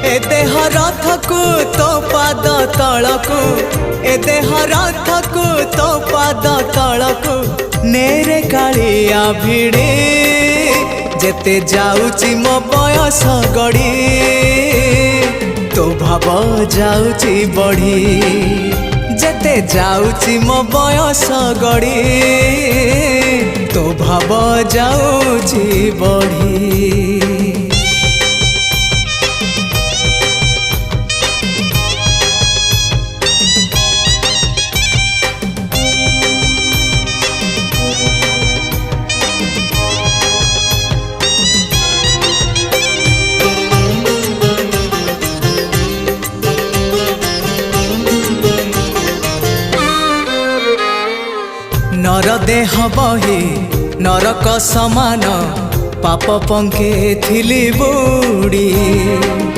ए देह रथकु तो पाद तलकु ए देह रथकु तो पाद तलकु नेरे कालिया भिड़े जेते जाउची मो बयस गड़ी तो भाव जाउची बढ़ी जेते जाउची मो बयस गड़ी तो भाव जाउची बढ़ी। नर देह बही नरक समान पाप पंखे थिली बुड़ी